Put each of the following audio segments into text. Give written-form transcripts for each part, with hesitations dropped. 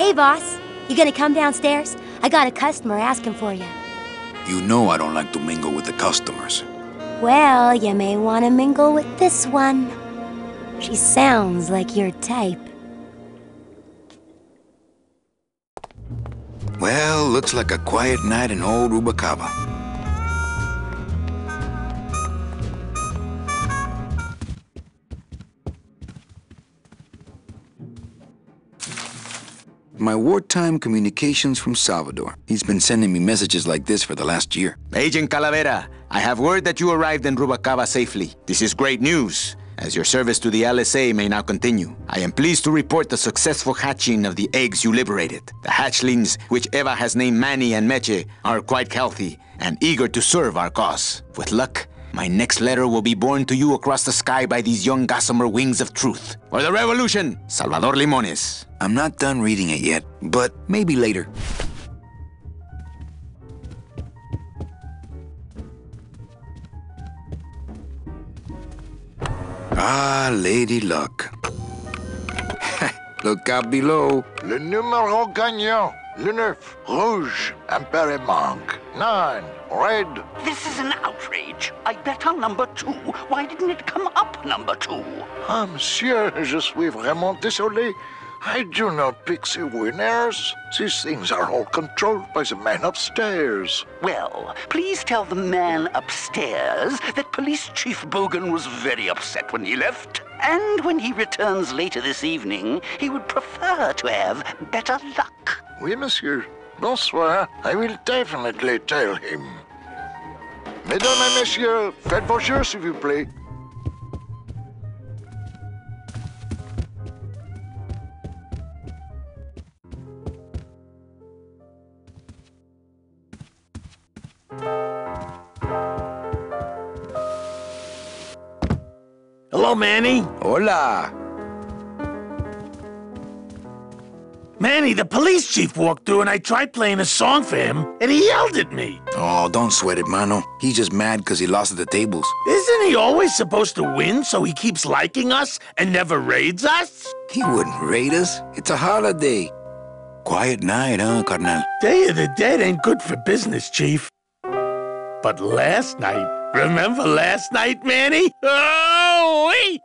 Hey, boss. You gonna come downstairs? I got a customer asking for you. You know I don't like to mingle with the customers. Well, you may want to mingle with this one. She sounds like your type. Well, looks like a quiet night in old Rubacava. My wartime communications from Salvador. He's been sending me messages like this for the last year. Agent Calavera, I have word that you arrived in Rubacava safely. This is great news, as your service to the LSA may now continue. I am pleased to report the successful hatching of the eggs you liberated. The hatchlings, which Eva has named Manny and Meche, are quite healthy and eager to serve our cause. With luck, my next letter will be borne to you across the sky by these young gossamer wings of truth. For the revolution, Salvador Limones. I'm not done reading it yet, but maybe later. Ah, Lady Luck. Look out below. Le numéro gagnant. Le 9, rouge, impéré manque. 9, red. This is an outrage. I bet on number 2. Why didn't it come up number 2? Ah, monsieur, je suis vraiment désolé. I do not pick the winners. These things are all controlled by the man upstairs. Well, please tell the man upstairs that Police Chief Bogan was very upset when he left. And when he returns later this evening, he would prefer to have better luck. Oui, monsieur. Bonsoir. I will definitely tell him. Mesdames et messieurs, faites vos jeux, s'il vous plaît. Hello, Manny. Hola. Manny, the police chief walked through and I tried playing a song for him, and he yelled at me. Oh, don't sweat it, mano. He's just mad because he lost at the tables. Isn't he always supposed to win so he keeps liking us and never raids us? He wouldn't raid us. It's a holiday. Quiet night, huh, carnal? Day of the Dead ain't good for business, Chief. But last night, remember last night, Manny? Oh, wait!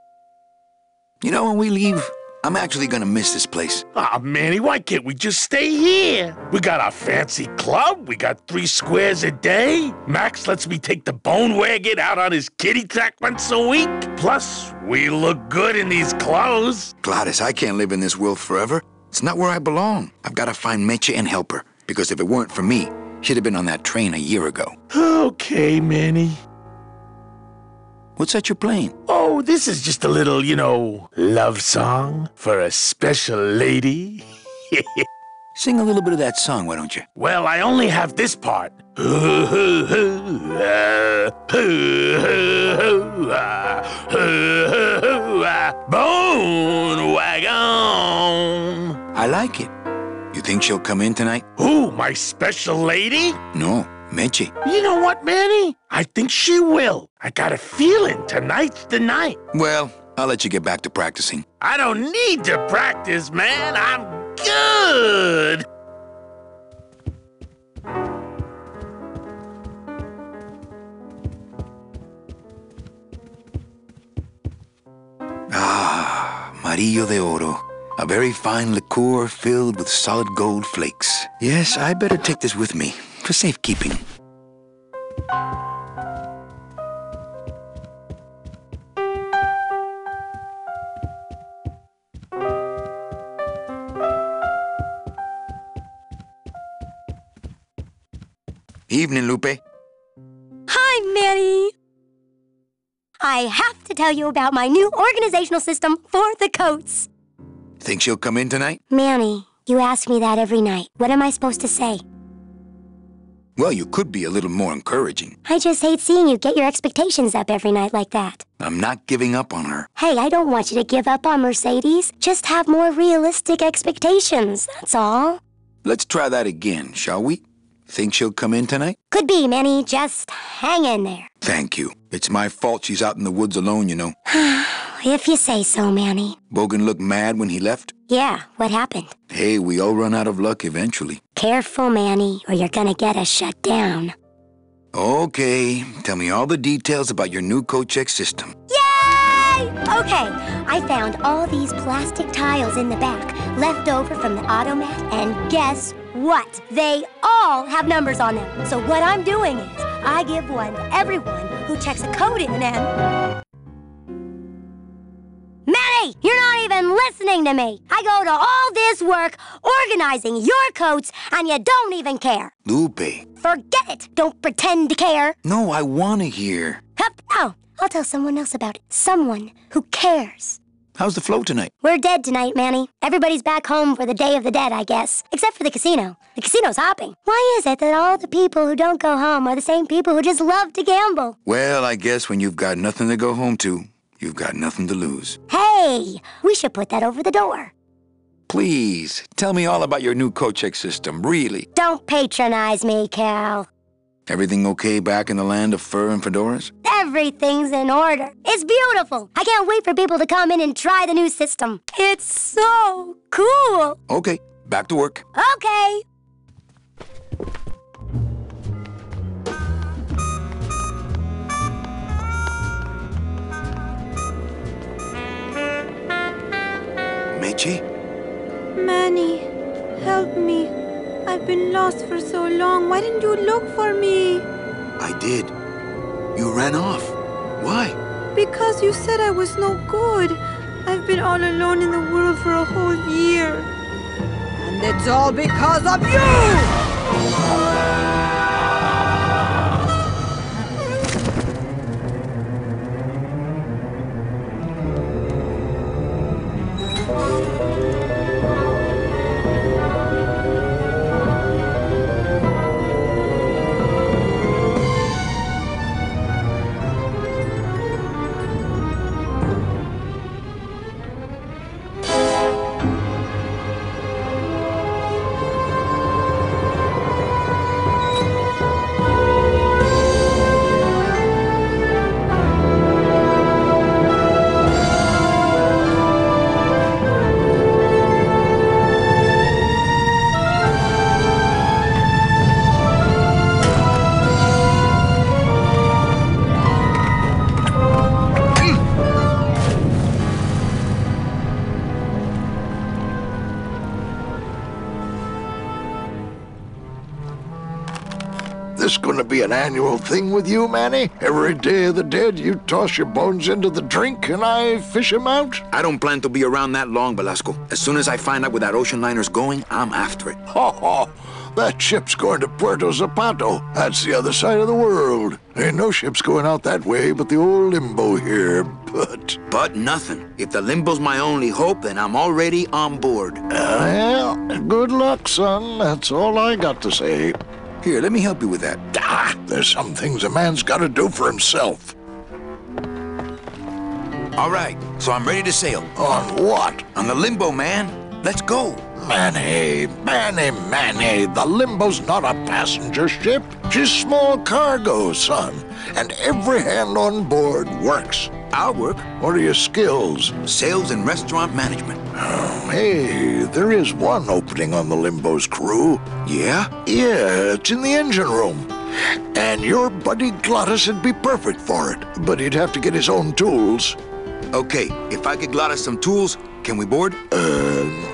You know, when we leave, I'm actually gonna miss this place. Aw, Manny, why can't we just stay here? We got our fancy club, we got 3 squares a day. Max lets me take the bone wagon out on his kitty track once a week. Plus, we look good in these clothes. Gladys, I can't live in this world forever. It's not where I belong. I've gotta find Meche and help her. Because if it weren't for me, she'd have been on that train a year ago. Okay, Manny. What's that you're playing? Oh, this is just a little, love song for a special lady. Sing a little bit of that song, why don't you? Well, I only have this part. Bone wagon. I like it. You think she'll come in tonight? Who, my special lady? No, Meche. You know what, Manny? I think she will. I got a feeling tonight's the night. Well, I'll let you get back to practicing. I don't need to practice, man. I'm good. Ah, Amarillo de Oro. A very fine liqueur filled with solid gold flakes. Yes, I better take this with me for safekeeping. Evening, Lupe. Hi, Manny. I have to tell you about my new organizational system for the coats. Think she'll come in tonight? Manny, you ask me that every night. What am I supposed to say? Well, you could be a little more encouraging. I just hate seeing you get your expectations up every night like that. I'm not giving up on her. Hey, I don't want you to give up on Mercedes. Just have more realistic expectations, that's all. Let's try that again, shall we? Think she'll come in tonight? Could be, Manny. Just hang in there. Thank you. It's my fault she's out in the woods alone, you know. If you say so, Manny. Bogan looked mad when he left? Yeah, what happened? Hey, we all run out of luck eventually. Careful, Manny, or you're gonna get us shut down. Okay, tell me all the details about your new code check system. Yay! Okay, I found all these plastic tiles in the back, left over from the automat, and guess what? They all have numbers on them. So what I'm doing is, I give one to everyone who checks a code in and... Manny, you're not even listening to me. I go to all this work organizing your coats, and you don't even care. Lupe. Forget it. Don't pretend to care. No, I want to hear. Hup. Oh, I'll tell someone else about it. Someone who cares. How's the flow tonight? We're dead tonight, Manny. Everybody's back home for the Day of the Dead, I guess. Except for the casino. The casino's hopping. Why is it that all the people who don't go home are the same people who just love to gamble? Well, I guess when you've got nothing to go home to, you've got nothing to lose. Hey, we should put that over the door. Please, tell me all about your new code check system, really. Don't patronize me, Cal. Everything okay back in the land of fur and fedoras? Everything's in order. It's beautiful. I can't wait for people to come in and try the new system. It's so cool. Okay, back to work. Okay. Meche? Manny, help me. I've been lost for so long. Why didn't you look for me? I did. You ran off. Why? Because you said I was no good. I've been all alone in the world for a whole year. And it's all because of you! This gonna be an annual thing with you, Manny? Every Day of the Dead, you toss your bones into the drink and I fish 'em out? I don't plan to be around that long, Velasco. As soon as I find out where that ocean liner's going, I'm after it. Ho ho! That ship's going to Puerto Zapato. That's the other side of the world. Ain't no ships going out that way but the old Limbo here, but... But nothing. If the Limbo's my only hope, then I'm already on board. Well, good luck, son. That's all I got to say. Here, let me help you with that. There's some things a man's got to do for himself. All right, so I'm ready to sail. On what? On the Limbo, man. Let's go. Manny, the Limbo's not a passenger ship. She's small cargo, son. And every hand on board works. I'll work. What are your skills? Sales and restaurant management. Oh, hey, there is one opening on the Limbo's crew. Yeah? Yeah, it's in the engine room. And your buddy Glottis would be perfect for it, but he'd have to get his own tools. Okay, if I could Glottis some tools, can we board?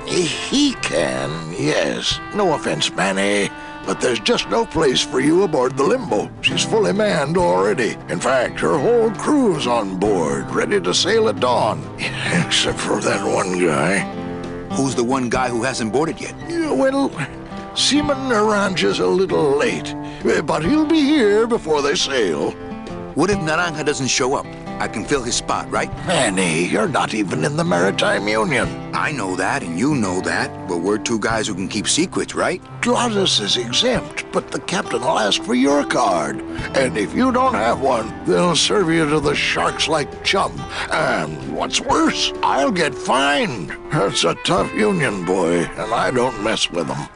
He can, yes. No offense, Manny, but there's just no place for you aboard the Limbo. She's fully manned already. In fact, her whole crew's on board, ready to sail at dawn. Except for that one guy. Who's the one guy who hasn't boarded yet? Yeah, well, Seaman Naranja's a little late, but he'll be here before they sail. What if Naranja doesn't show up? I can fill his spot, right? Manny, you're not even in the Maritime Union. I know that, and you know that, but we're two guys who can keep secrets, right? Glottis is exempt, but the captain will ask for your card. And if you don't have one, they'll serve you to the sharks like chum. And what's worse, I'll get fined. That's a tough union, boy, and I don't mess with them.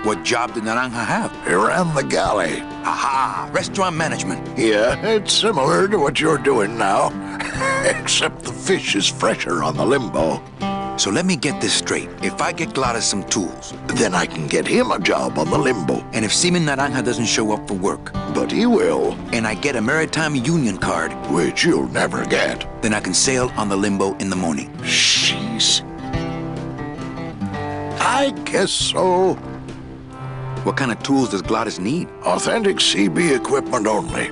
What job did Naranja have? He ran the galley. Aha! Restaurant management. Yeah, it's similar to what you're doing now. Except the fish is fresher on the Limbo. So let me get this straight. If I get Gladys some tools, Then I can get him a job on the Limbo. and if Seaman Naranja doesn't show up for work, But he will, and I get a Maritime Union card, which you'll never get. then I can sail on the Limbo in the morning. Jeez. I guess so. What kind of tools does Gladys need? Authentic CB equipment only.